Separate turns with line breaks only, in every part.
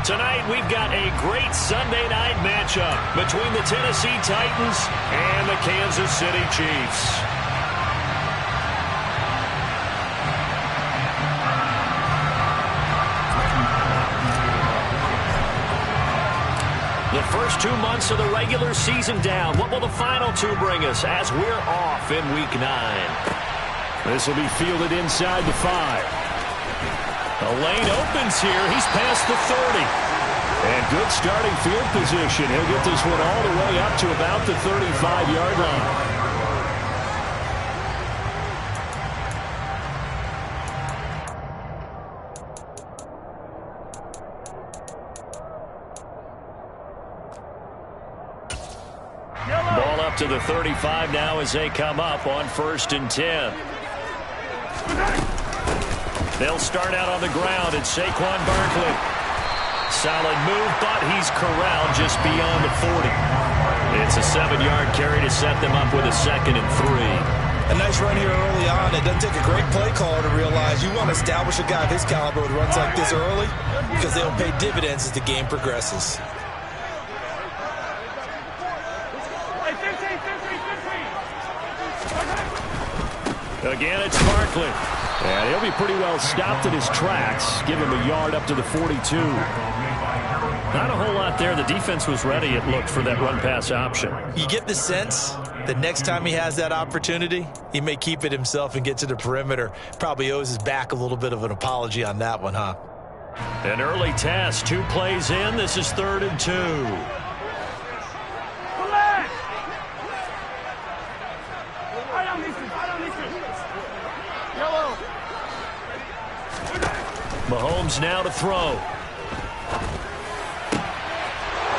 Tonight, we've got a great Sunday night matchup between the Tennessee Titans and the Kansas City Chiefs. The first 2 months of the regular season down. What will the final two bring us as we're off in Week 9?
This will be fielded inside the 5. The lane opens here. He's past the 30. And good starting field position. He'll get this one all the way up to about the 35-yard line. Ball up to the 35 now as they come up on 1st and 10. They'll start out on the ground at Saquon Barkley. Solid move, but he's corralled just beyond the 40. It's a 7-yard carry to set them up with a 2nd and 3.
A nice run here early on. It doesn't take a great play caller to realize you want to establish a guy of his caliber with runs like this early because they'll pay dividends as the game progresses.
Again, it's Barkley. And he'll be pretty well stopped in his tracks. Give him a yard up to the 42. Not a whole lot there. The defense was ready, it looked, for that run-pass option.
You get the sense that next time he has that opportunity, he may keep it himself and get to the perimeter. Probably owes his back a little bit of an apology on that one, huh?
An early test. 2 plays in. This is 3rd and 2. Mahomes now to throw.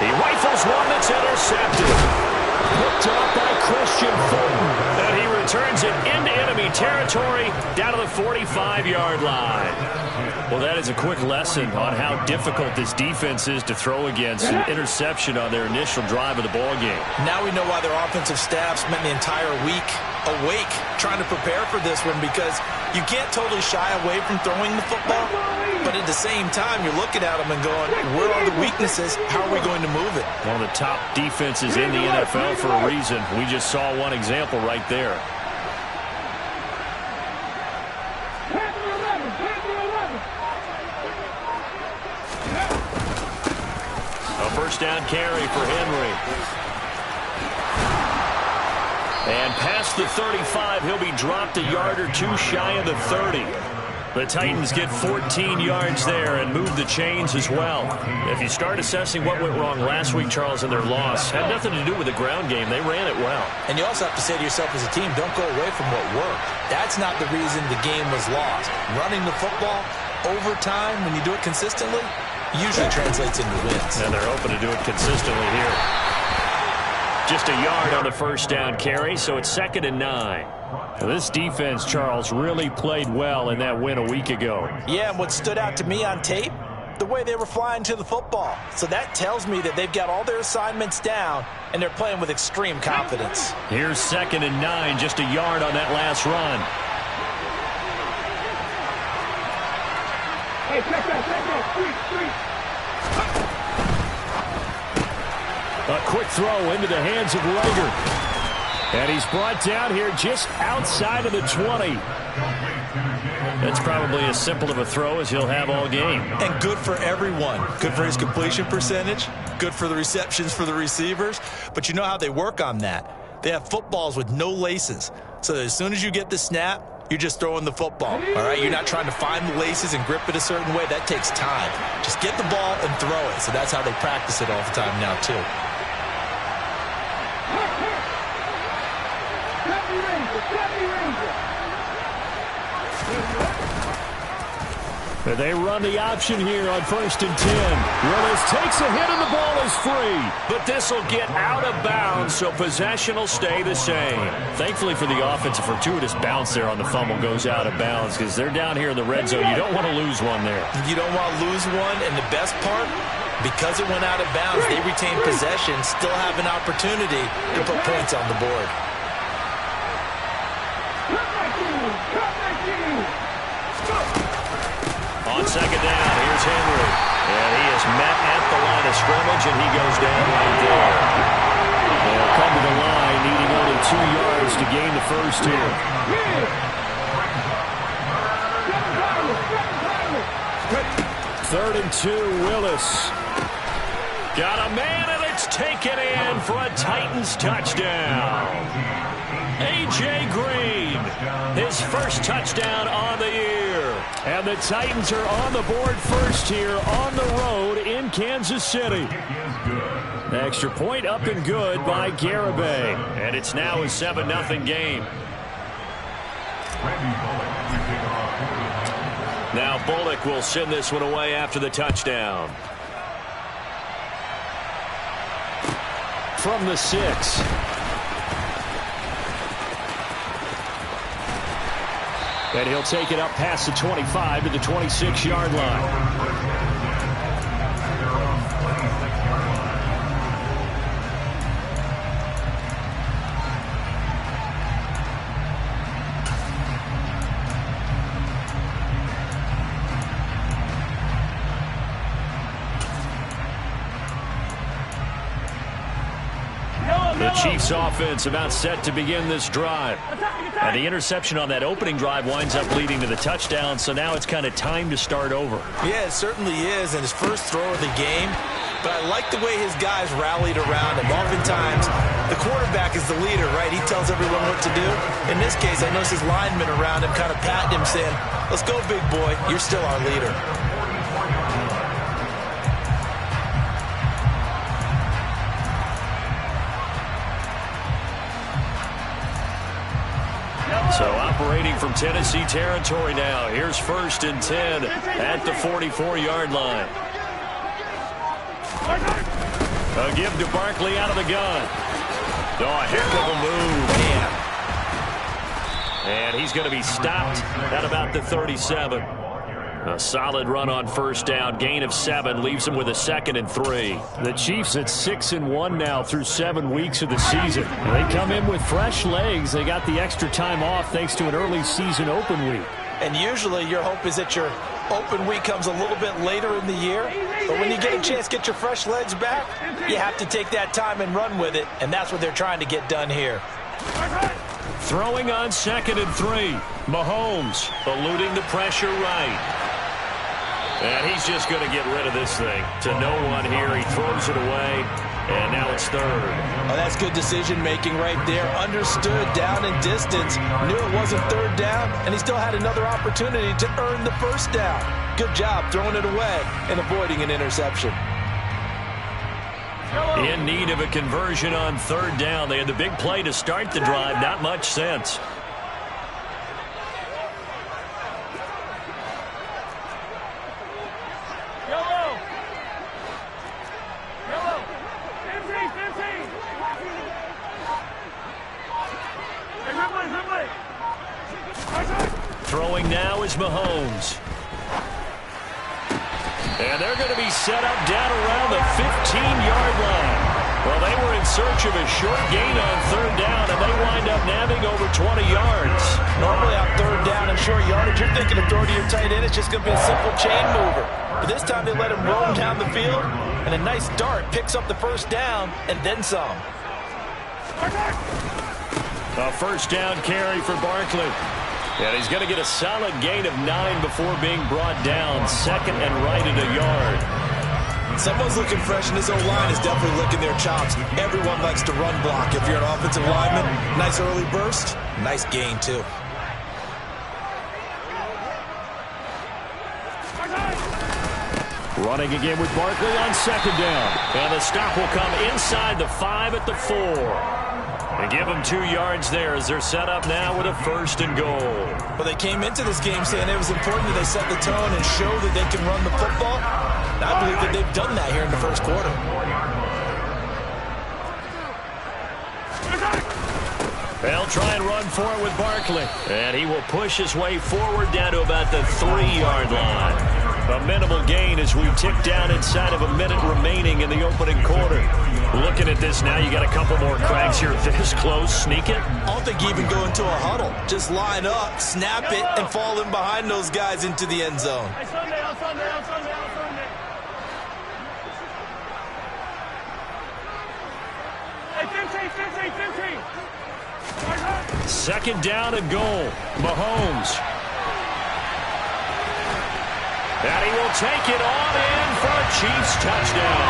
He rifles one that's intercepted. Picked up by Christian Fulton. And he returns it into enemy territory down to the 45-yard line. Well, that is a quick lesson on how difficult this defense is to throw against. An interception on their initial drive of the ball game.
Now we know why their offensive staff spent the entire week awake trying to prepare for this one, because you can't totally shy away from throwing the football, but at the same time you're looking at them and going, where are the weaknesses? How are we going to move it?
One of the top defenses in the NFL for a reason. We just saw one example right there. A first down carry for Henry. And past the 35, he'll be dropped a yard or 2 shy of the 30. The Titans get 14 yards there and move the chains as well. If you start assessing what went wrong last week, Charles, in their loss, had nothing to do with the ground game. They ran it well.
And you also have to say to yourself as a team, don't go away from what worked. That's not the reason the game was lost. Running the football over time, when you do it consistently, usually translates into wins.
And they're hoping to do it consistently here. Just a yard on the first down carry, so it's 2nd and 9. Now, this defense, Charles, really played well in that win a week ago.
Yeah, and what stood out to me on tape, the way they were flying to the football. So that tells me that they've got all their assignments down, and they're playing with extreme confidence.
Here's 2nd and 9, just a yard on that last run.
Hey, check that, street.
A quick throw into the hands of Rager. And he's brought down here just outside of the 20. That's probably as simple of a throw as he'll have all game.
And good for everyone. Good for his completion percentage. Good for the receptions for the receivers. But you know how they work on that. They have footballs with no laces. So as soon as you get the snap, you're just throwing the football. All right, you're not trying to find the laces and grip it a certain way. That takes time. Just get the ball and throw it. So that's how they practice it all the time now, too.
They run the option here on 1st and 10. Willis takes a hit and the ball is free.
But this will get out of bounds, so possession will stay the same.
Thankfully for the offense, a fortuitous bounce there on the fumble goes out of bounds because they're down here in the red zone. You don't want to lose one there.
You don't want to lose one, and the best part, because it went out of bounds, they retain possession, still have an opportunity to put points on the board.
On 2nd down, here's Henry. And he is met scrimmage, and he goes down right there.
They'll come to the line, needing only 2 yards to gain the first here. 3rd and 2, Willis. Got a man, and it's taken in for a Titans touchdown. A.J. Green, his first touchdown on the year. And the Titans are on the board first here on the road in Kansas City. Extra point up and good by Garibay.
And it's now a 7-0 game. Now Bullock will send this one away after the touchdown.
From the 6. And he'll take it up past the 25 to the 26-yard line.
The Chiefs offense about set to begin this drive. And the interception on that opening drive winds up leading to the touchdown, so now it's kind of time to start over.
Yeah, it certainly is, and his first throw of the game. But I like the way his guys rallied around him. Oftentimes, the quarterback is the leader, right? He tells everyone what to do. In this case, I noticed his linemen around him kind of patting him, saying, "Let's go, big boy. You're still our leader."
So operating from Tennessee territory now. Here's 1st and 10 at the 44-yard line. A give to Barkley out of the gun. Oh, a heck of a move. And he's going to be stopped at about the 37. A solid run on 1st down. Gain of 7 leaves him with a 2nd and 3.
The Chiefs at 6-1 now through 7 weeks of the season. They come in with fresh legs. They got the extra time off thanks to an early season open week.
And usually your hope is that your open week comes a little bit later in the year. But when you get a chance to get your fresh legs back, you have to take that time and run with it. And that's what they're trying to get done here.
Throwing on 2nd and 3. Mahomes eluding the pressure right. And he's just going to get rid of this thing to no one here. He throws it away, and now it's 3rd.
Oh, that's good decision-making right there. Understood down and distance. Knew it wasn't 3rd down, and he still had another opportunity to earn the 1st down. Good job throwing it away and avoiding an interception.
In need of a conversion on 3rd down. They had the big play to start the drive. Not much sense. Throwing now is Mahomes. And they're going to be set up down around the 15-yard line. Well, they were in search of a short gain on 3rd down, and they wind up nabbing over 20 yards.
Normally on 3rd down and short yardage, you're thinking of throw to your tight end. It's just going to be a simple chain mover. But this time they let him roam down the field, and a nice dart picks up the 1st down and then some.
A 1st down carry for Barkley. And he's going to get a solid gain of 9 before being brought down. 2nd and right at a yard.
Someone's looking fresh, and his O-line is definitely licking their chops. Everyone likes to run block. If you're an offensive lineman, nice early burst, nice gain too.
Running again with Barkley on 2nd down.
And the stop will come inside the 5 at the 4. And give them 2 yards there as they're set up now with a 1st and goal.
Well, they came into this game saying it was important that they set the tone and show that they can run the football. And I believe that they've done that here in the 1st quarter.
They'll try and run for it with Barkley. And he will push his way forward down to about the 3-yard line. A minimal gain as we tick down inside of a minute remaining in the opening quarter. Looking at this now, you got a couple more cracks here. This close, sneak it.
I don't think you even go into a huddle. Just line up, snap it, and fall in behind those guys into the end zone.
Second down and goal. Mahomes. And he will take it on in for a Chiefs touchdown.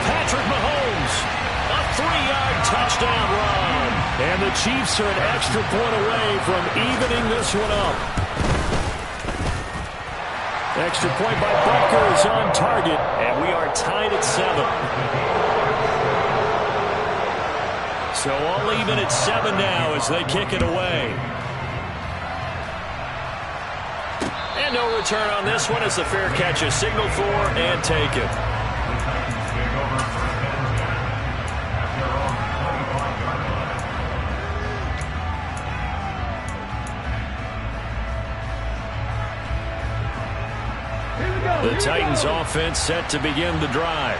Patrick Mahomes, a 3-yard touchdown run. And the Chiefs are an extra point away from evening this one up. Extra point by Butker is on target, and we are tied at 7. So all even at 7 now as they kick it away. And no return on this one as the fair catch is signaled for and taken. The Titans offense set to begin the drive.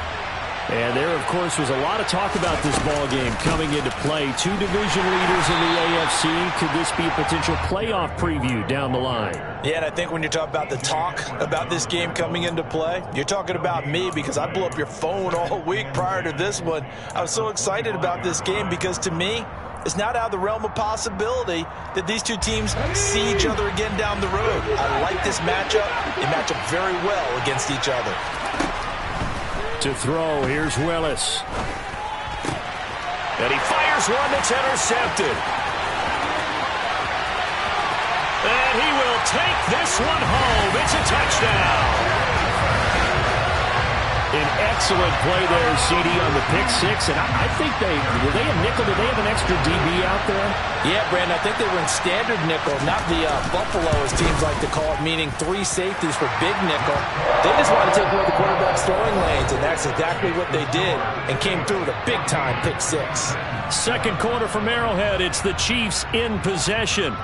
And there, of course, was a lot of talk about this ball game coming into play. 2 division leaders in the AFC. Could this be a potential playoff preview down the line?
Yeah, and I think when you talk about the talk about this game coming into play, you're talking about me because I blew up your phone all week prior to this one. I was so excited about this game because to me, it's not out of the realm of possibility that these two teams see each other again down the road. I like this matchup. They match up very well against each other.
To throw, here's Willis. And he fires one that's intercepted. And he will take this one home. It's a touchdown. An excellent play there, CD, on the pick six. And I think they have nickel? Did they have an extra DB out there?
Yeah, Brandon, I think they were in standard nickel, not the Buffalo, as teams like to call it, meaning 3 safeties for big nickel. They just wanted to take away the quarterback's throwing lanes, and that's exactly what they did and came through with a big-time pick six.
Second quarter from Arrowhead. It's the Chiefs in possession.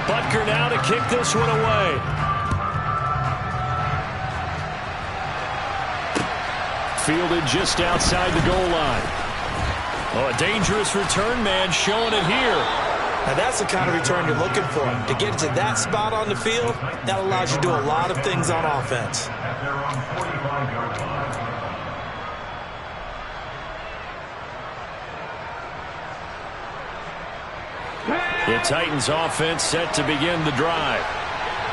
Butker now to kick this one away. Fielded just outside the goal line. Oh, a dangerous return man showing it here.
Now that's the kind of return you're looking for. To get to that spot on the field, that allows you to do a lot of things on offense.
The Titans offense set to begin the drive.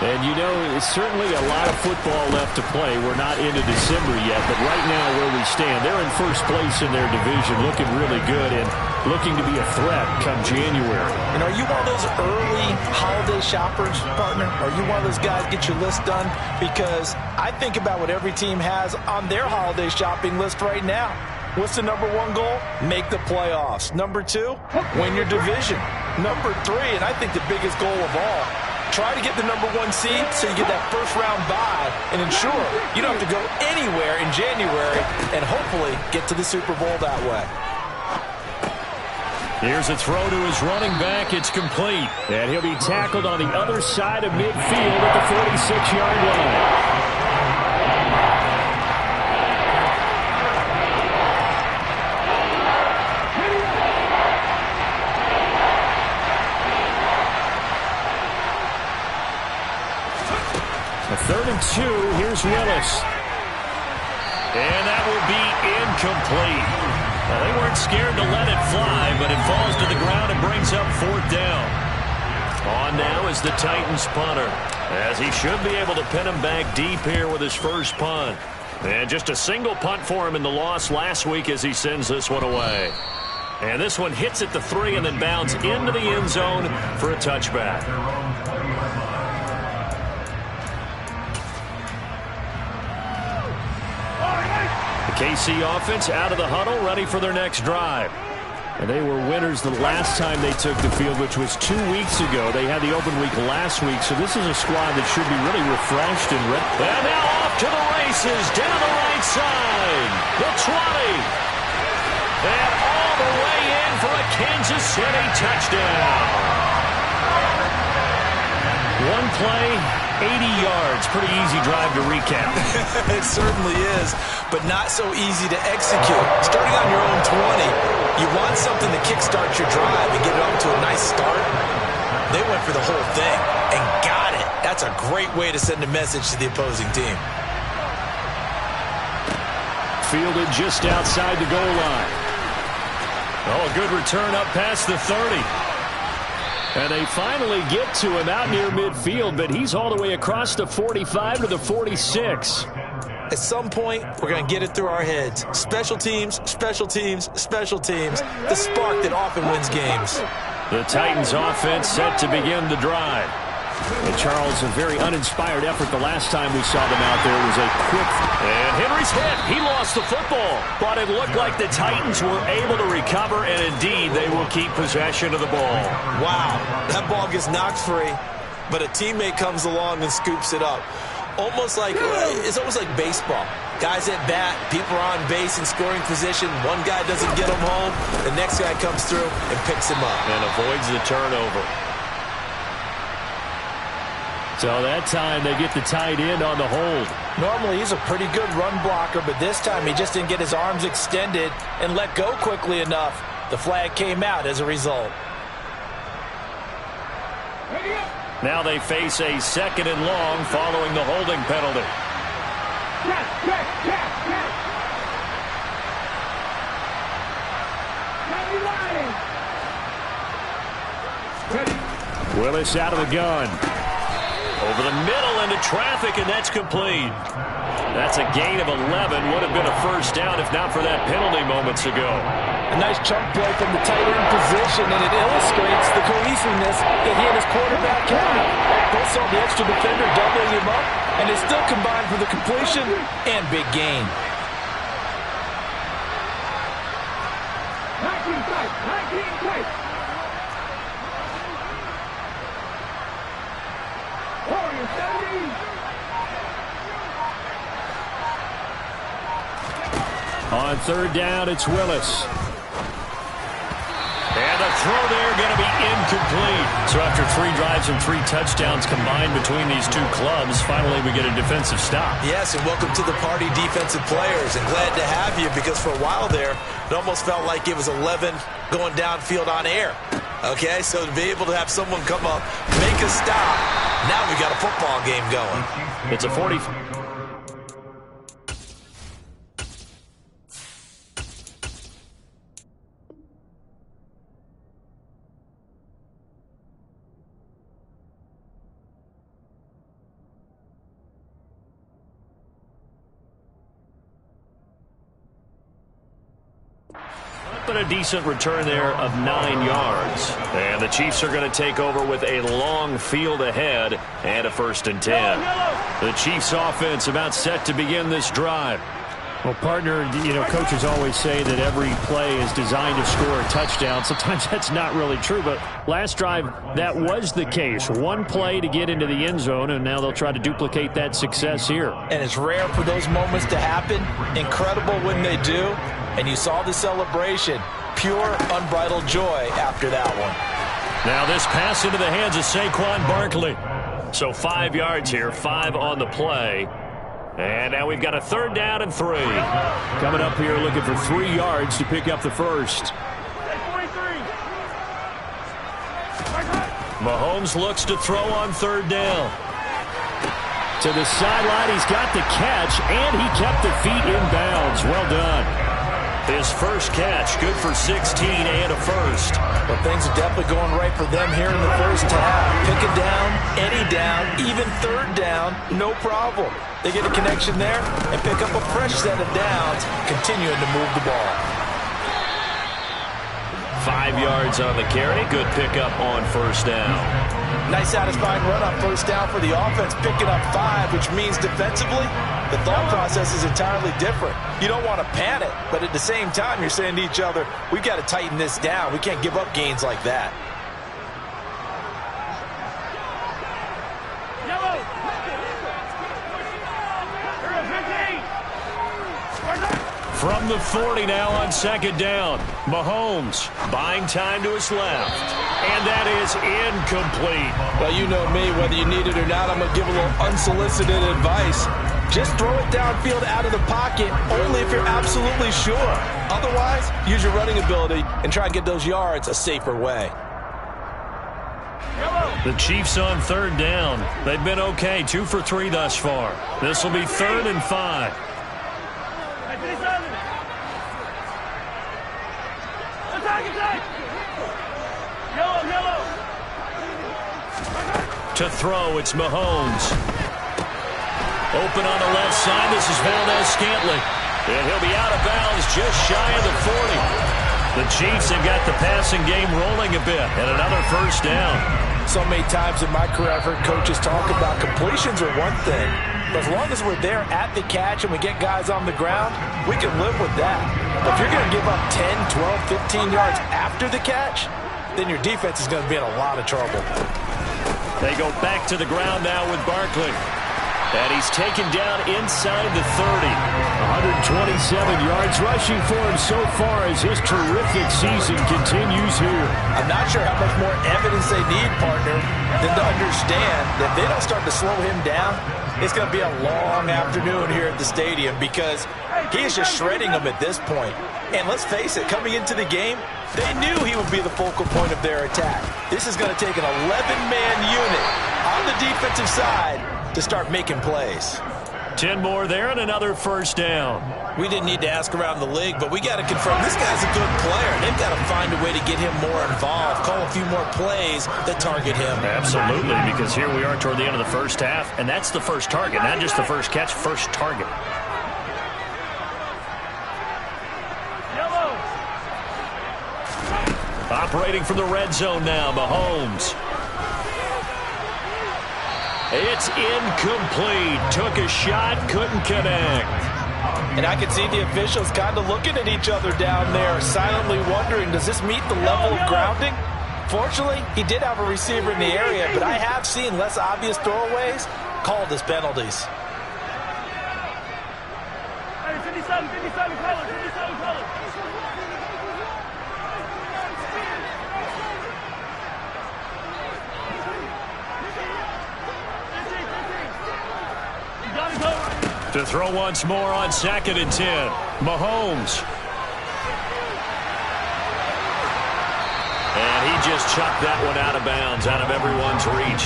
And you know, it's certainly a lot of football left to play. We're not into December yet, but right now where we stand, they're in first place in their division, looking really good and looking to be a threat come January.
And are you one of those early holiday shoppers, partner? Are you one of those guys get your list done? Because I think about what every team has on their holiday shopping list right now. What's the number 1 goal? Make the playoffs. Number 2, win your division. Number 3, and I think the biggest goal of all, try to get the number 1 seed so you get that first-round bye and ensure you don't have to go anywhere in January and hopefully get to the Super Bowl that way.
Here's a throw to his running back. It's complete. And he'll be tackled on the other side of midfield at the 46-yard line. Third and 2, here's Willis. And that will be incomplete. Well, they weren't scared to let it fly, but it falls to the ground and brings up 4th down. On now is the Titans punter, as he should be able to pin him back deep here with his first punt. And just a single punt for him in the loss last week as he sends this one away. And this one hits at the 3 and then bounds into the end zone for a touchback. KC offense out of the huddle, ready for their next drive. And they were winners the last time they took the field, which was 2 weeks ago. They had the open week last week, so this is a squad that should be really refreshed and ready. And now off to the races, down the right side. The 20. And all the way in for a Kansas City touchdown. One play, 80 yards. Pretty easy drive to recap.
It certainly is, but not so easy to execute. Starting on your own 20, you want something to kickstart your drive and get it off to a nice start. They went for the whole thing and got it. That's a great way to send a message to the opposing team.
Fielded just outside the goal line. Oh, a good return up past the 30. And they finally get to him out near midfield, but he's all the way across the 45 to the 46.
At some point, we're going to get it through our heads. Special teams, special teams, special teams. The spark that often wins games.
The Titans offense set to begin the drive. And Charles, a very uninspired effort the last time we saw them out there was a quick. And Henry's hit. He lost the football. But it looked like the Titans were able to recover, and indeed they will keep possession of the ball.
Wow, that ball gets knocked free, but a teammate comes along and scoops it up. It's almost like baseball. Guys at bat, people are on base in scoring position. One guy doesn't get him home. The next guy comes through and picks him up.
And avoids the turnover. So that time they get the tight end on the hold.
Normally he's a pretty good run blocker, but this time he just didn't get his arms extended and let go quickly enough. The flag came out as a result.
Now they face a 2nd and long following the holding penalty. Willis out of the gun. Over the middle into traffic, and that's complete. That's a gain of 11. Would have been a first down if not for that penalty moments ago.
A nice chunk play from the tight end position, and it illustrates the cohesiveness that he and his quarterback have. Both saw the extra defender doubling him up, and they still combined for the completion and big gain.
19 tight.
On 3rd down, it's Willis. And the throw there going to be incomplete. So after 3 drives and 3 touchdowns combined between these two clubs, finally we get a defensive stop.
Yes, and welcome to the party, defensive players. And glad to have you, because for a while there, it almost felt like it was 11 going downfield on air. Okay, so to be able to have someone come up, make a stop, now we got a football game going.
It's a 40. But a decent return there of 9 yards. And the Chiefs are going to take over with a long field ahead and a 1st and 10. The Chiefs offense about set to begin this drive. Well, partner, coaches always say that every play is designed to score a touchdown. Sometimes that's not really true, but last drive, that was the case. One play to get into the end zone, and now they'll try to duplicate that success here.
And it's rare for those moments to happen. Incredible when they do. And you saw the celebration. Pure, unbridled joy after that one.
Now this pass into the hands of Saquon Barkley. So 5 yards here, 5 on the play. And now we've got a 3rd down and 3. Coming up here looking for 3 yards to pick up the first. Mahomes looks to throw on 3rd down. To the sideline, he's got the catch, and he kept the feet in bounds. Well done. His first catch, good for 16 and a first.
Well, things are definitely going right for them here in the first half. Pick a down, any down, even 3rd down, no problem. They get a connection there and pick up a fresh set of downs, continuing to move the ball.
5 yards on the carry. Good pickup on 1st down.
Nice satisfying run on 1st down for the offense, picking up 5, which means defensively, the thought process is entirely different. You don't want to panic, but at the same time, you're saying to each other, we've got to tighten this down. We can't give up gains like that.
From the 40 now on 2nd down. Mahomes buying time to his left. And that is incomplete.
Well, you know me, whether you need it or not, I'm going to give a little unsolicited advice. Just throw it downfield out of the pocket only if you're absolutely sure. Otherwise, use your running ability and try and get those yards a safer way.
The Chiefs on third down. They've been okay, 2 for 3 thus far. This will be 3rd and 5. To throw, it's Mahomes. Open on the left side, this is Valdez-Scantling. And he'll be out of bounds just shy of the 40. The Chiefs have got the passing game rolling a bit, and another first down.
So many times in my career, I've heard coaches talk about completions are one thing, but as long as we're there at the catch and we get guys on the ground, we can live with that. But if you're going to give up 10, 12, 15 yards after the catch, then your defense is going to be in a lot of trouble.
They go back to the ground now with Barkley. And he's taken down inside the 30. 127 yards rushing for him so far as his terrific season continues here.
I'm not sure how much more evidence they need, partner, than to understand that if they don't start to slow him down, it's going to be a long afternoon here at the stadium because he is just shredding them at this point. And let's face it, coming into the game, they knew he would be the focal point of their attack. This is going to take an 11-man unit on the defensive side to start making plays.
10 more there and another first down.
We didn't need to ask around the league, but we got to confirm this guy's a good player. They've got to find a way to get him more involved, call a few more plays that target him.
Absolutely, because here we are toward the end of the first half, and that's the first target, not just the first catch, first target. Operating from the red zone now, Mahomes. It's incomplete. Took a shot, couldn't connect.
And I can see the officials kind of looking at each other down there, silently wondering, does this meet the level of grounding? Fortunately, he did have a receiver in the area, but I have seen less obvious throwaways called as penalties.
Hey, 57 color, 57 color.
To throw once more on 2nd and 10. Mahomes. And he just chucked that one out of bounds, out of everyone's reach.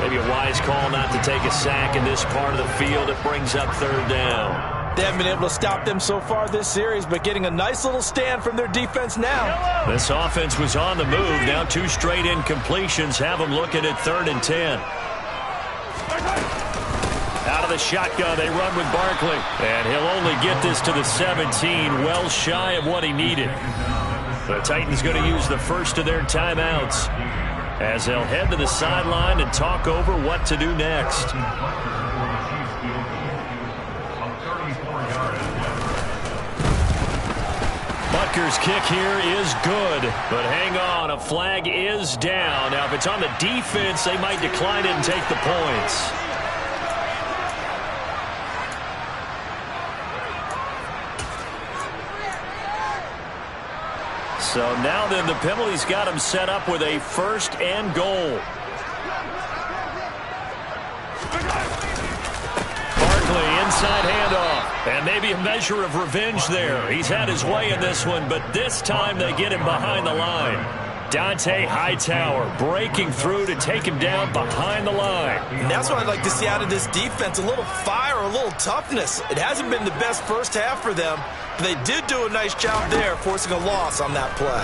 Maybe a wise call not to take a sack in this part of the field. It brings up 3rd down.
They haven't been able to stop them so far this series, but getting a nice little stand from their defense now.
This offense was on the move. Now 2 straight incompletions have them looking at 3rd and 10. Out of the shotgun, they run with Barkley. And he'll only get this to the 17, well shy of what he needed. The Titans going to use the first of their timeouts as they'll head to the sideline and talk over what to do next. Butker's kick here is good, but hang on, a flag is down. Now, if it's on the defense, they might decline it and take the points. So now then the penalty's got him set up with a 1st and goal. Barkley inside handoff. And maybe a measure of revenge there. He's had his way in this one, but this time they get him behind the line. Dante Hightower breaking through to take him down behind the line.
And that's what I'd like to see out of this defense, a little fire, a little toughness. It hasn't been the best first half for them, but they did do a nice job there, forcing a loss on that play.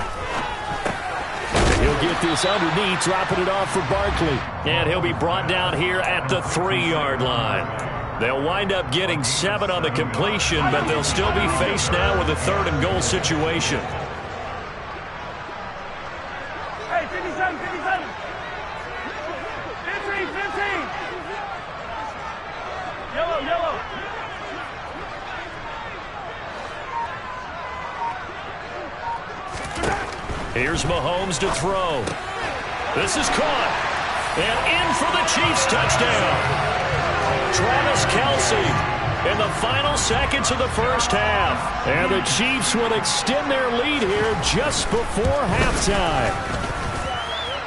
He'll get this underneath, dropping it off for Barkley. And he'll be brought down here at the 3-yard line. They'll wind up getting 7 on the completion, but they'll still be faced now with a 3rd and goal situation.
Hey, 57, 57. 15. Yellow.
Here's Mahomes to throw. This is caught. And in for the Chiefs touchdown. Travis Kelce in the final seconds of the first half. And the Chiefs will extend their lead here just before halftime.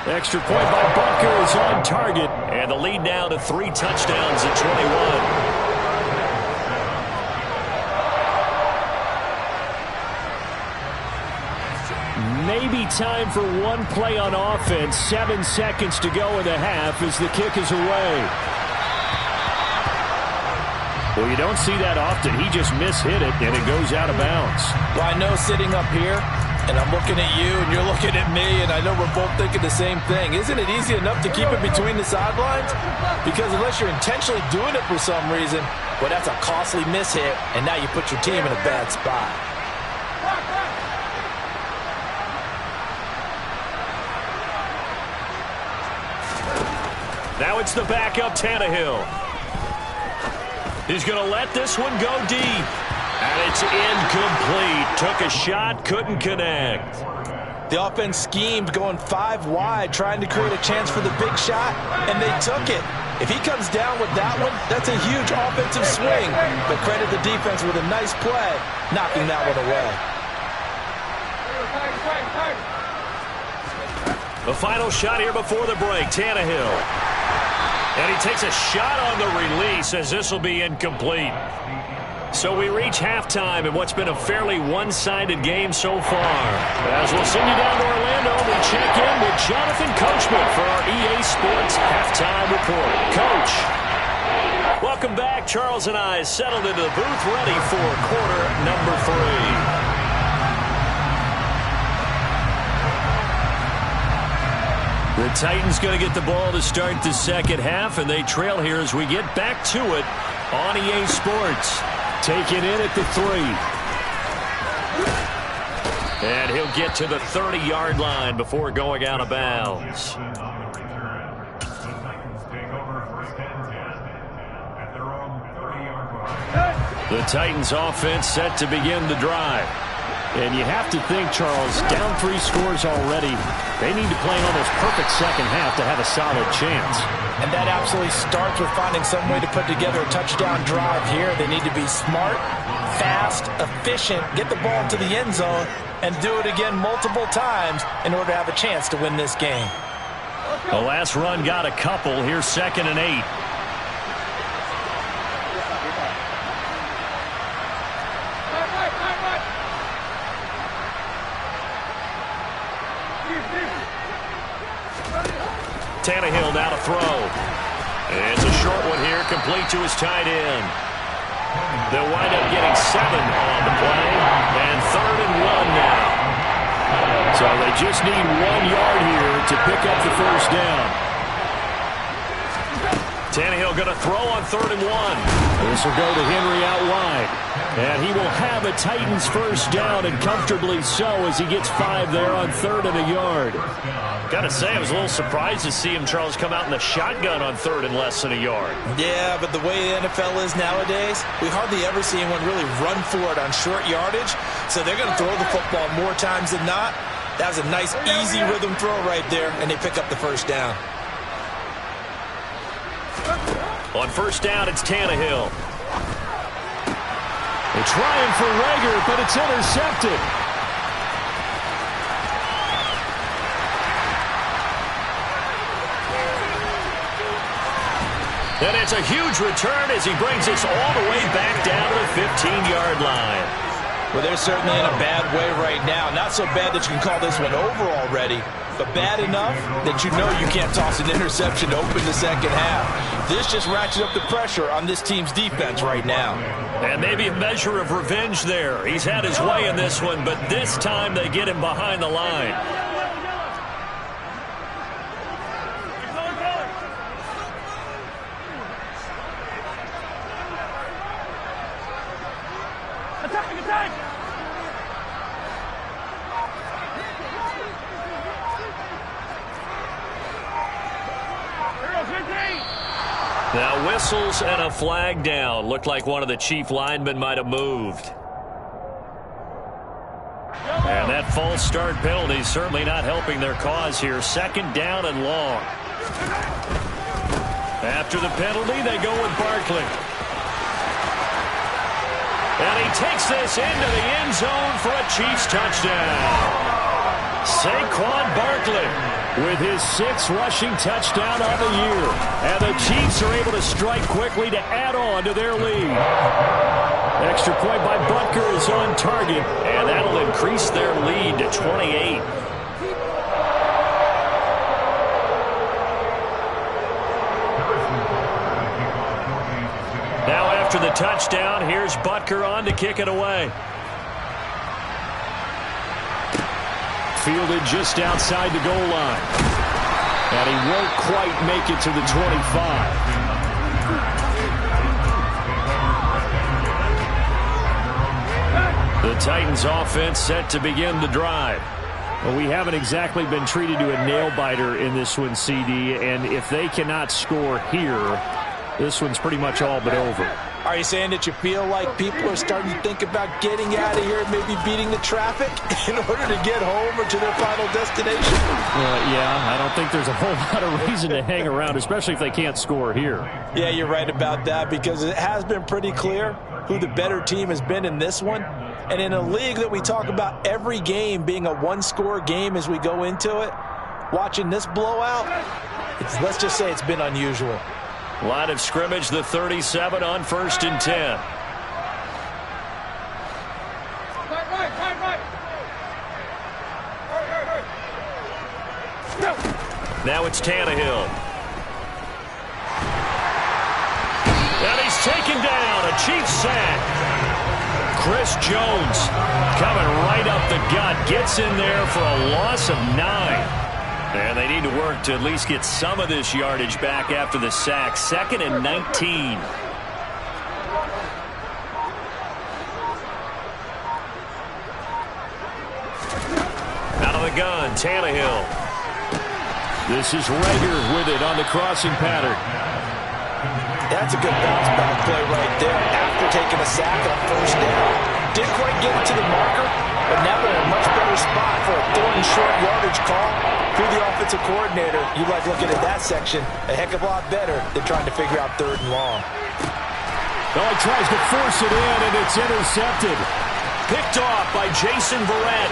Extra point by Butker is on target. And the lead now to 3 touchdowns at 21.
maybe time for one play on offense. 7 seconds to go in the half as the kick is away. Well, you don't see that often. He just mishit it, and it goes out of bounds.
Well, I know sitting up here, and I'm looking at you, and you're looking at me, and I know we're both thinking the same thing. Isn't it easy enough to keep it between the sidelines? Because unless you're intentionally doing it for some reason, well, that's a costly mishit, and now you put your team in a bad spot.
Now it's the backup Tannehill. He's going to let this one go deep. And it's incomplete. Took a shot, couldn't connect.
The offense schemed going 5 wide, trying to create a chance for the big shot, and they took it. If he comes down with that one, that's a huge offensive swing. But credit the defense with a nice play, knocking that one away.
The final shot here before the break, Tannehill. And he takes a shot on the release as this will be incomplete. So we reach halftime in what's been a fairly one-sided game so far. As we'll send you down to Orlando, we check in with Jonathan Coachman for our EA Sports Halftime Report. Coach, welcome back. Charles and I settled into the booth ready for quarter number 3. The Titans going to get the ball to start the second half, and they trail here as we get back to it on EA Sports. Taken in at the 3. And he'll get to the 30-yard line before going out of bounds. The Titans offense set to begin the drive. And you have to think, Charles, down 3 scores already. They need to play an almost perfect second half to have a solid chance.
And that absolutely starts with finding some way to put together a touchdown drive here. They need to be smart, fast, efficient, get the ball into the end zone, and do it again multiple times in order to have a chance to win this game.
The last run got a couple. Here's 2nd and 8. Tannehill now to throw. It's a short one here, complete to his tight end. They'll wind up getting 7 on the play, and 3rd and 1 now. So they just need 1 yard here to pick up the first down. Tannehill going to throw on 3rd and 1. This will go to Henry out wide. And he will have a Titans first down, and comfortably so, as he gets 5 there on 3rd and a yard. Got to say, I was a little surprised to see him, Charles, come out in the shotgun on 3rd and less than a yard.
Yeah, but the way the NFL is nowadays, we hardly ever see anyone really run for it on short yardage. So they're going to throw the football more times than not. That was a nice, easy rhythm throw right there, and they pick up the first down.
On first down, it's Tannehill. They're trying for Rager, but it's intercepted. And it's a huge return as he brings us all the way back down to the 15-yard line.
Well, they're certainly in a bad way right now. Not so bad that you can call this one over already, but bad enough that you know you can't toss an interception to open the second half. This just ratchets up the pressure on this team's defense right now.
And maybe a measure of revenge there. He's had his way in this one, but this time they get him behind the line. Now whistles and a flag down. Looked like one of the chief linemen might have moved. And that false start penalty is certainly not helping their cause here. 2nd down and long. After the penalty, they go with Barkley. And he takes this into the end zone for a Chiefs touchdown. Saquon Barkley with his 6th rushing touchdown on the year. And the Chiefs are able to strike quickly to add on to their lead. Extra point by Butker is on target, and that'll increase their lead to 28. Now after the touchdown, here's Butker on to kick it away. Fielded just outside the goal line. And he won't quite make it to the 25. The Titans offense set to begin the drive. Well, we haven't exactly been treated to a nail-biter in this one, CD, and if they cannot score here, this one's pretty much all but over.
Are you saying that you feel like people are starting to think about getting out of here and maybe beating the traffic in order to get home or to their final destination?
Yeah, I don't think there's a whole lot of reason to hang around, especially if they can't score here.
Yeah, you're right about that, because it has been pretty clear who the better team has been in this one. And in a league that we talk about every game being a one-score game as we go into it, watching this blowout, let's just say it's been unusual.
Line of scrimmage, the 37 on 1st and 10. Now it's Tannehill. And he's taken down. A Chiefs sack. Chris Jones coming right up the gut. Gets in there for a loss of 9. And they need to work to at least get some of this yardage back after the sack. 2nd and 19. Out of the gun, Tannehill.
This is Rager with it on the crossing pattern.
That's a good bounce back play right there after taking a sack on 1st down. Didn't quite get it to the marker, but now they're in a much better spot for a 4th and short yardage call. Through the offensive coordinator, you like looking at that section a heck of a lot better than trying to figure out 3rd and long.
Oh, he tries to force it in, and it's intercepted.
Picked off by Jason Verrett.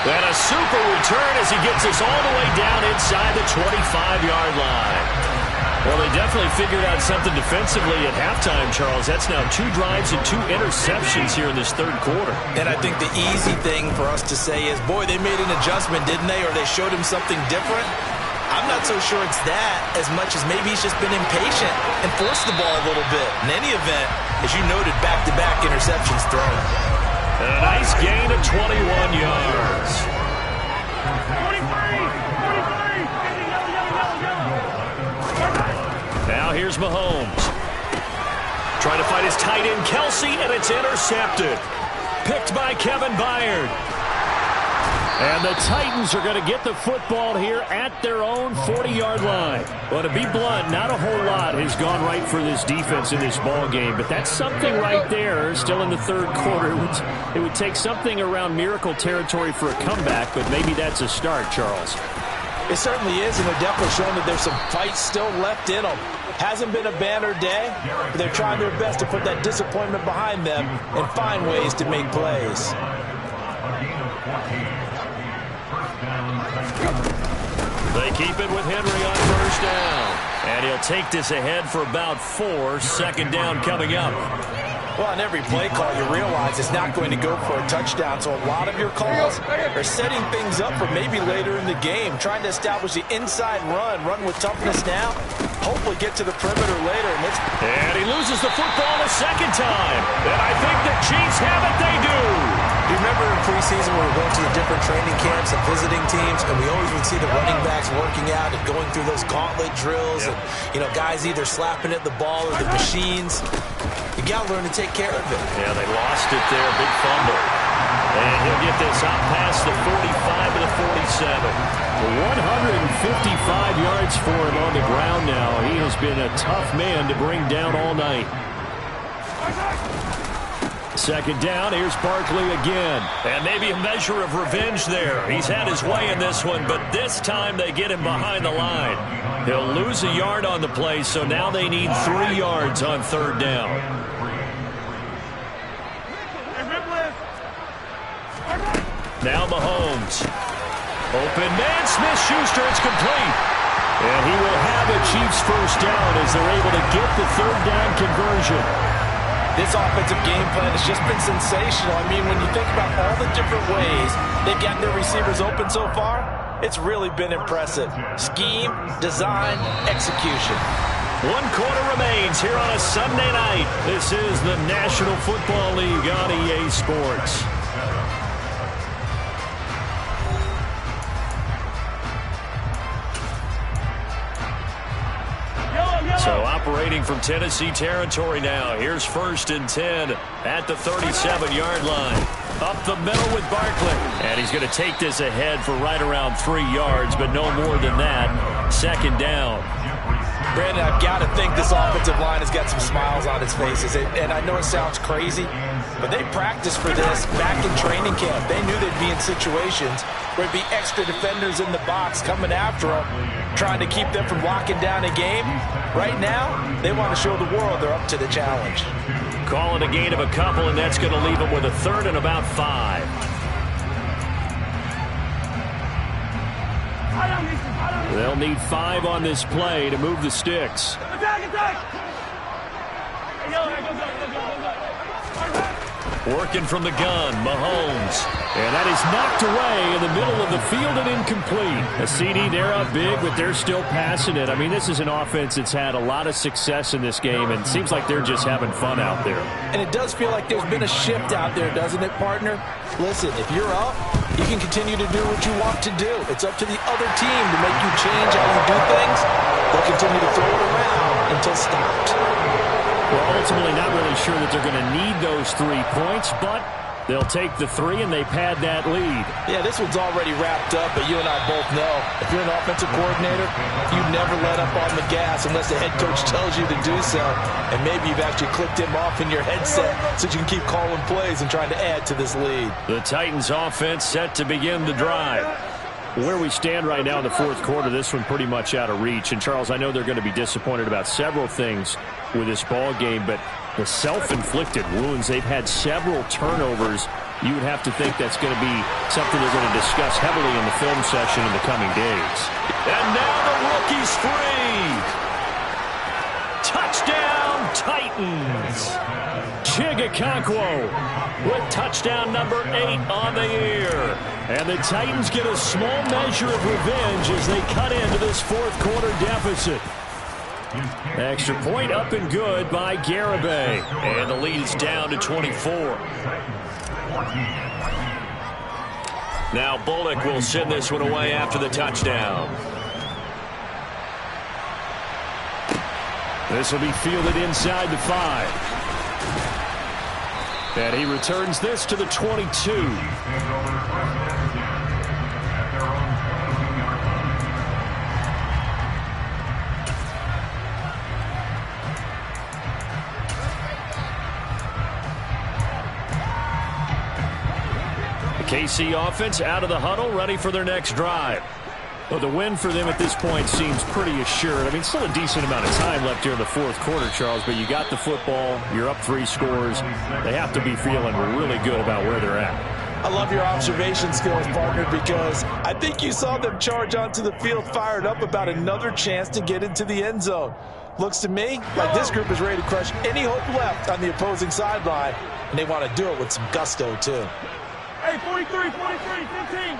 And a super return as he gets us all the way down inside the 25-yard line. Well, they definitely figured out something defensively at halftime, Charles. That's now 2 drives and 2 interceptions here in this 3rd quarter.
And I think the easy thing for us to say is, boy, they made an adjustment, didn't they? Or they showed him something different. I'm not so sure it's that as much as maybe he's just been impatient and forced the ball a little bit. In any event, as you noted, back-to-back interceptions thrown.
And a nice gain of 21 yards.
43!
Now here's Mahomes. Trying to find his tight end, Kelsey, and it's intercepted. Picked by Kevin Byard.
And the Titans are going to get the football here at their own 40-yard line. Well, to be blunt, not a whole lot has gone right for this defense in this ball game, but that's something right there. Still in the 3rd quarter. It would take something around miracle territory for a comeback, but maybe that's a start, Charles.
It certainly is, and they're definitely showing that there's some fight still left in them. Hasn't been a banner day, but they're trying their best to put that disappointment behind them and find ways to make plays.
They keep it with Henry on 1st down. And he'll take this ahead for about 4. 2nd down coming up.
Well, on every play call, you realize it's not going to go for a touchdown. So a lot of your calls are setting things up for maybe later in the game, trying to establish the inside run with toughness now, hopefully get to the perimeter later.
And he loses the football a 2nd time. And I think the Chiefs have it. They do.
You remember in preseason when we were going to the different training camps and visiting teams, and we always would see the running backs working out and going through those gauntlet drills, and guys either slapping at the ball or the machines. You got to learn to take care of it.
Yeah, they lost it there. Big fumble. And he'll get this out past the 45 to the 47.
155 yards for him on the ground now. He has been a tough man to bring down all night. 2nd down, here's Barkley again.
And maybe a measure of revenge there. He's had his way in this one, but this time they get him behind the line. He'll lose a yard on the play, so now they need 3 yards on 3rd down. Now Mahomes. Open man, Smith-Schuster, it's complete. And he will have a Chiefs first down as they're able to get the third down conversion.
This offensive game plan has just been sensational. I mean, when you think about all the different ways they've gotten their receivers open so far, it's really been impressive. Scheme, design, execution.
1 quarter remains here on a Sunday night. This is the National Football League on EA Sports. So operating from Tennessee territory now. Here's 1st and 10 at the 37-yard line. Up the middle with Barkley. And he's going to take this ahead for right around 3 yards, but no more than that. 2nd down.
Brandon, I've got to think this offensive line has got some smiles on its faces. And I know it sounds crazy, but they practiced for this back in training camp. They knew they'd be in situations where there'd be extra defenders in the box coming after them, trying to keep them from locking down a game. Right now, they want to show the world they're up to the challenge.
Call it a gain of a couple, and that's going to leave them with a 3rd and about 5. They'll need 5 on this play to move the sticks. Working from the gun, Mahomes. And that is knocked away in the middle of the field and incomplete. A CD, they're up big, but they're still passing it. I mean, this is an offense that's had a lot of success in this game, and it seems like they're just having fun out there.
And it does feel like there's been a shift out there, doesn't it, partner? Listen, if you're up, you can continue to do what you want to do. It's up to the other team to make you change how you do things. They'll continue to throw it around until stopped.
Well, ultimately not really sure that they're going to need those 3 points, but they'll take the 3 and they pad that lead.
Yeah, this one's already wrapped up, but you and I both know if you're an offensive coordinator, you never let up on the gas unless the head coach tells you to do so. And maybe you've actually clicked him off in your headset so you can keep calling plays and trying to add to this lead.
The Titans offense set to begin the drive. Where we stand right now in the 4th quarter, this one pretty much out of reach. And, Charles, I know they're going to be disappointed about several things with this ball game, but the self-inflicted wounds, they've had several turnovers. You would have to think that's going to be something they're going to discuss heavily in the film session in the coming days. And now the rookie's free. Touchdown, Titans. Chigakonkwo with touchdown number 8 on the year. And the Titans get a small measure of revenge as they cut into this 4th quarter deficit. Extra point up and good by Garibay. And the lead is down to 24. Now Bullock will send this one away after the touchdown. This will be fielded inside the 5. And he returns this to the 22. The KC offense out of the huddle, ready for their next drive. Well, the win for them at this point seems pretty assured. I mean, still a decent amount of time left here in the 4th quarter, Charles, but you got the football, you're up 3 scores. They have to be feeling really good about where they're at.
I love your observation skills, partner, because I think you saw them charge onto the field fired up about another chance to get into the end zone. Looks to me like this group is ready to crush any hope left on the opposing sideline, and they want to do it with some gusto, too.
Hey, 43, 15.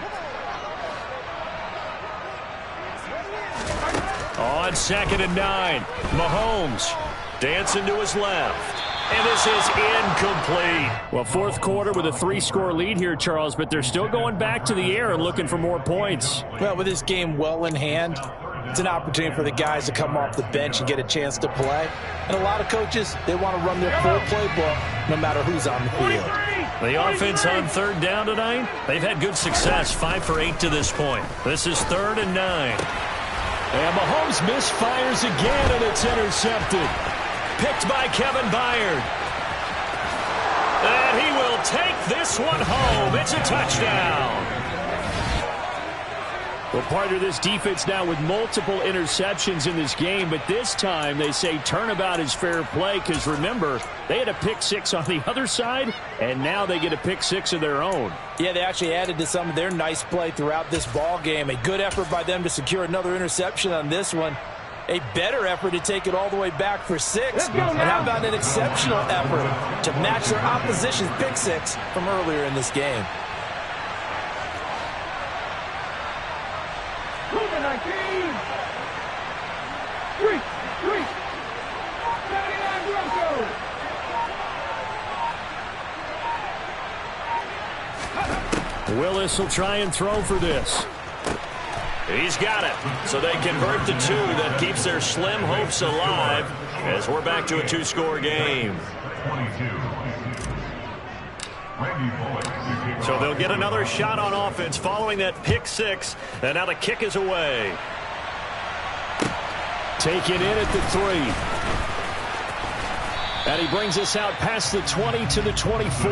On 2nd and 9, Mahomes dancing to his left. And this is incomplete. Well, 4th quarter with a 3-score lead here, Charles, but they're still going back to the air and looking for more points.
Well, with this game well in hand, it's an opportunity for the guys to come off the bench and get a chance to play. And a lot of coaches, they want to run their full playbook no matter who's on the field.
The offense on 3rd down tonight, they've had good success, 5 for 8 to this point. This is 3rd and 9. And Mahomes misfires again, and it's intercepted. Picked by Kevin Byard. And he will take this one home. It's a touchdown.
Well, part of this defense now with multiple interceptions in this game, but this time they say turnabout is fair play because, remember, they had a pick six on the other side, and now they get a pick six of their own.
Yeah, they actually added to some of their nice play throughout this ball game. A good effort by them to secure another interception on this one. A better effort to take it all the way back for 6. And how about an exceptional effort to match their opposition's pick six from earlier in this game?
Willis will try and throw for this.
He's got it. So they convert the 2. That keeps their slim hopes alive as we're back to a 2-score game. So they'll get another shot on offense following that pick 6. And now the kick is away.
Taken in at the 3. And he brings us out past the 20 to the 24.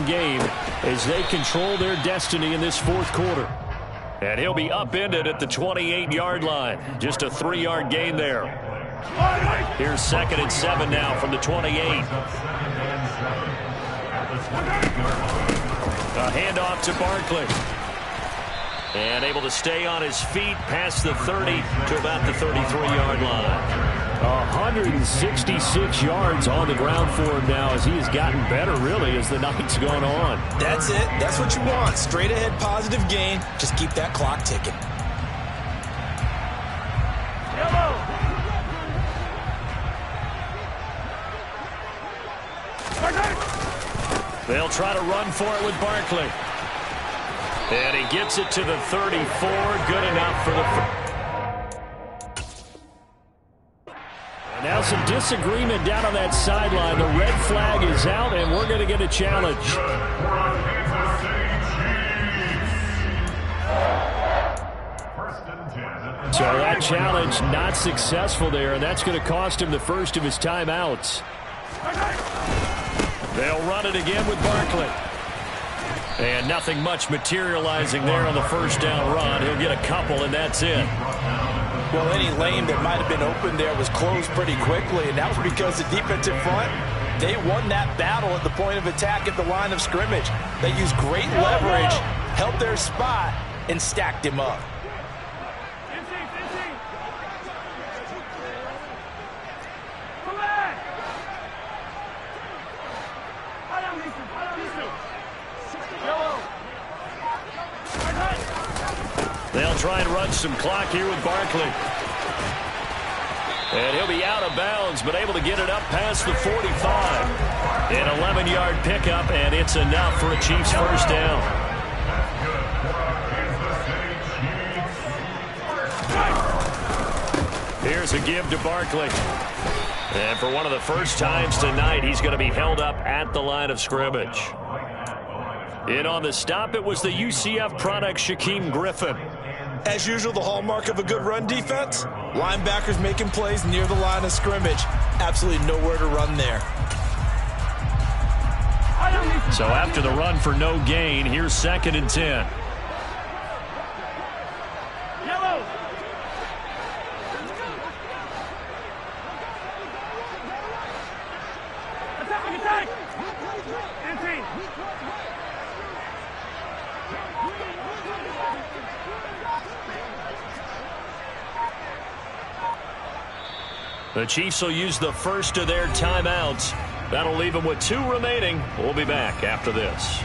Game as they control their destiny in this fourth quarter.
And he'll be upended at the 28-yard line. Just a 3-yard gain there. Here's 2nd and 7 now from the 28. A handoff to Barkley. And able to stay on his feet past the 30 to about the 33-yard line.
166 yards on the ground for him now as he has gotten better, really, as the night's gone on.
That's it. That's what you want. Straight ahead positive gain. Just keep that clock ticking.
Yellow.
They'll try to run for it with Barkley. And he gets it to the 34. Good enough for the...
Now some disagreement down on that sideline. The red flag is out, and we're going to get a challenge. So that challenge not successful there, and that's going to cost him the first of his timeouts.
They'll run it again with Barkley. And nothing much materializing there on the first down run. He'll get a couple, and that's it.
Well, any lane that might have been open there was closed pretty quickly, and that was because the defensive front, they won that battle at the point of attack at the line of scrimmage. They used great leverage, held their spot, and stacked him up.
They'll try and run some clock here with Barkley. And he'll be out of bounds, but able to get it up past the 45. An 11-yard pickup, and it's enough for a Chiefs first down. Here's a give to Barkley. And for one of the first times tonight, he's going to be held up at the line of scrimmage. In on the stop, it was the UCF product, Shaquem Griffin.
As usual, the hallmark of a good run defense, linebackers making plays near the line of scrimmage. Absolutely nowhere to run there.
So after the run for no gain, here's 2nd and 10.
Yellow. Attack. Empty.
The Chiefs will use the first of their timeouts. That'll leave them with 2 remaining. We'll be back after this.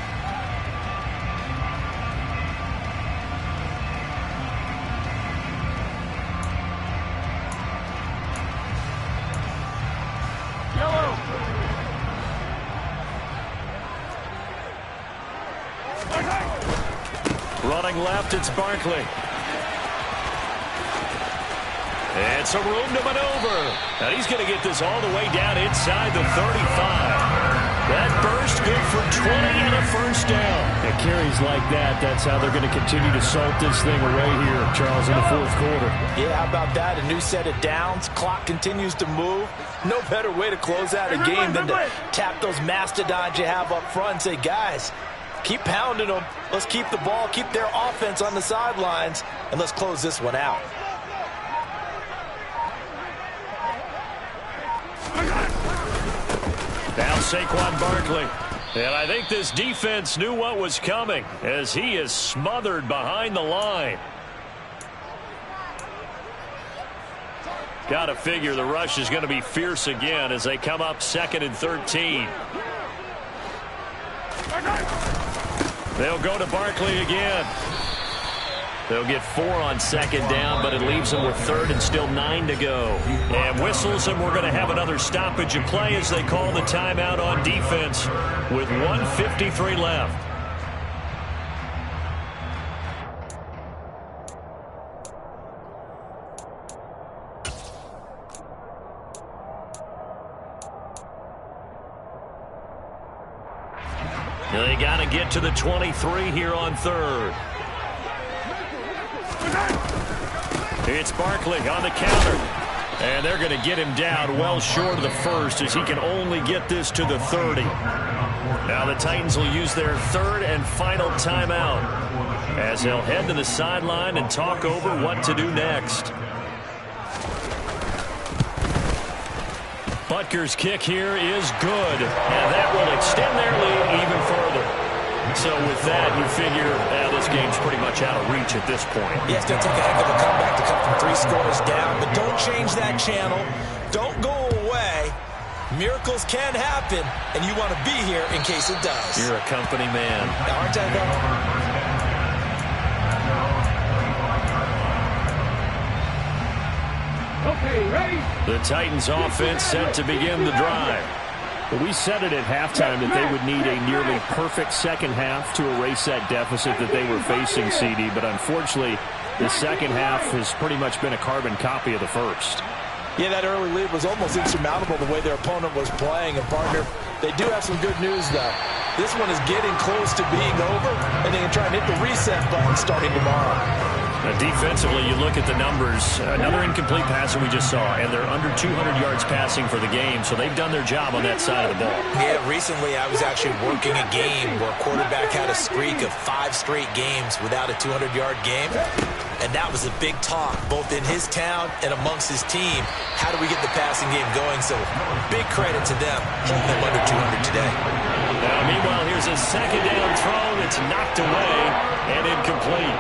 Yellow.
Running left, it's Barkley. And some room to maneuver. And he's going to get this all the way down inside the 35. That burst good for 20 and a first down.
Yeah, carries like that, that's how they're going to continue to salt this thing away here, Charles, in the fourth quarter.
Yeah, how about that? A new set of downs. Clock continues to move. No better way to close out a game than to tap those mastodons you have up front and say, guys, keep pounding them. Let's keep the ball, keep their offense on the sidelines, and let's close this one out.
Now Saquon Barkley. And I think this defense knew what was coming as he is smothered behind the line. Got to figure the rush is going to be fierce again as they come up 2nd and 13. They'll go to Barkley again. They'll get 4 on 2nd down, but it leaves them with 3rd and still 9 to go. And whistles, and we're going to have another stoppage of play as they call the timeout on defense with 1:53 left. They got to get to the 23 here on 3rd. It's Barkley on the counter. And they're going to get him down well short of the 1st as he can only get this to the 30. Now the Titans will use their 3rd and final timeout as they'll head to the sideline and talk over what to do next. Butker's kick here is good, and that will extend their lead even further. So with that, you figure this game's pretty much out of reach at this point.
Yeah, it's going to take a heck of a comeback to come from 3 scores down, but don't change that channel. Don't go away. Miracles can happen, and you want to be here in case it does.
You're a company man.
Aren't I, though?
Okay, ready?
The Titans offense set to begin the drive.
But we said it at halftime that they would need a nearly perfect second half to erase that deficit that they were facing, CD. But unfortunately, the second half has pretty much been a carbon copy of the first.
Yeah, that early lead was almost insurmountable the way their opponent was playing. And, partner, they do have some good news, though. This one is getting close to being over, and they can try and hit the reset button starting tomorrow.
Defensively, you look at the numbers. Another incomplete passer we just saw, and they're under 200 yards passing for the game, so they've done their job on that side of the ball.
Yeah, recently I was actually working a game where a quarterback had a streak of 5 straight games without a 200-yard game, and that was a big talk, both in his town and amongst his team. How do we get the passing game going? So big credit to them, holding them under 200 today.
Now, meanwhile, here's a 2nd down throw that's knocked away and incomplete.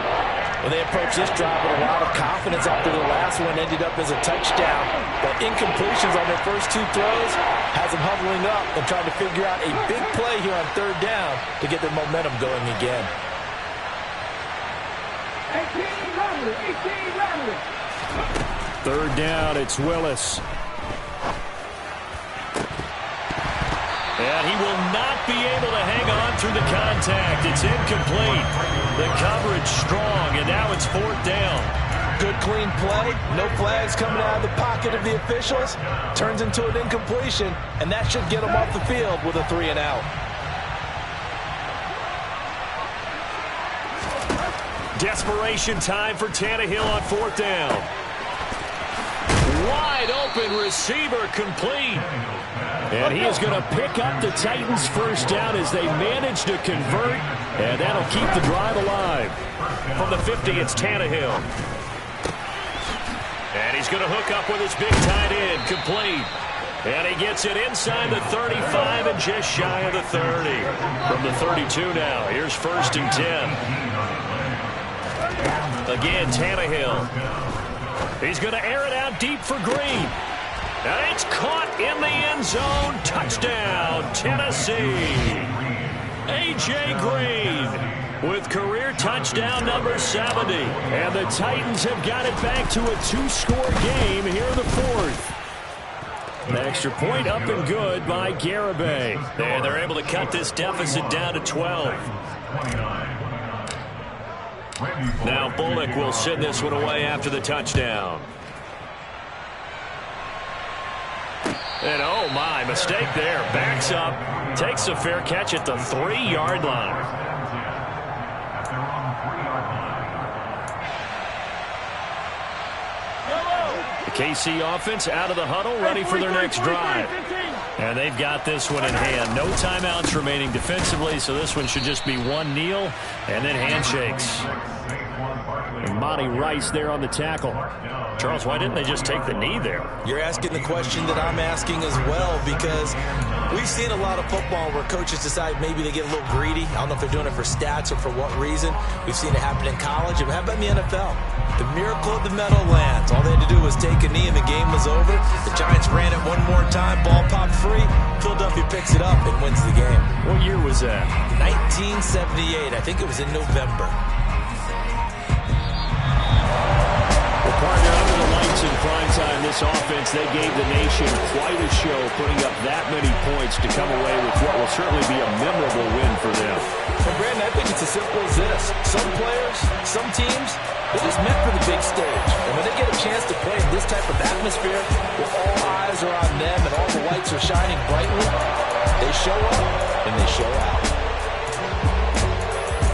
Well, they approached this drive with a lot of confidence after the last one ended up as a touchdown. But incompletions on their first 2 throws has them huddling up and trying to figure out a big play here on 3rd down to get their momentum going again.
18 Romley, 18 Romley.
3rd down, it's Willis.
And he will not be able to hang on through the contact. It's incomplete. The coverage strong, and now it's 4th down.
Good clean play. No flags coming out of the pocket of the officials. Turns into an incompletion, and that should get them off the field with a 3 and out.
Desperation time for Tannehill on 4th down. Wide open receiver complete.
And he is going to pick up the Titans' first down as they manage to convert, and that'll keep the drive alive.
From the 50, it's Tannehill. And he's going to hook up with his big tight end, complete. And he gets it inside the 35 and just shy of the 30. From the 32 now, here's 1st and 10. Again, Tannehill. He's going to air it out deep for Green. And it's caught in the end zone. Touchdown, Tennessee. A.J. Green with career touchdown number 70.
And the Titans have got it back to a 2-score game here in the 4th. An extra point up and good by Garibay.
And they're able to cut this deficit down to 12. Now Bullock will send this one away after the touchdown. And oh my, mistake there. Backs up, takes a fair catch at the 3-yard line. The KC offense out of the huddle, ready for their next drive. And they've got this one in hand. No timeouts remaining defensively, so this one should just be one kneel and then handshakes. And Monty Rice there on the tackle. Charles, why didn't they just take the knee there?
You're asking the question that I'm asking as well, because we've seen a lot of football where coaches decide maybe they get a little greedy. I don't know if they're doing it for stats or for what reason. We've seen it happen in college. How about in the NFL? The miracle of the Meadowlands. All they had to do was take a knee and the game was over. The Giants ran it one more time. Ball popped free. Philadelphia picks it up and wins the game.
What year was that?
1978. I think it was in November.
Partner, under the lights in prime time, this offense, they gave the nation quite a show, putting up that many points to come away with what will certainly be a memorable win for them.
Well, Brandon, I think it's as simple as this. Some players, some teams, they're just meant for the big stage. And when they get a chance to play in this type of atmosphere, where all eyes are on them and all the lights are shining brightly, they show up and they show out.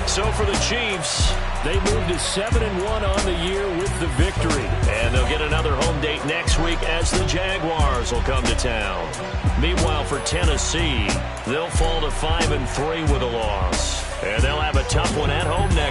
So for the Chiefs, they move to 7-1 on the year with the victory. And they'll get another home date next week as the Jaguars will come to town. Meanwhile, for Tennessee, they'll fall to 5-3 with a loss. And they'll have a tough one at home next.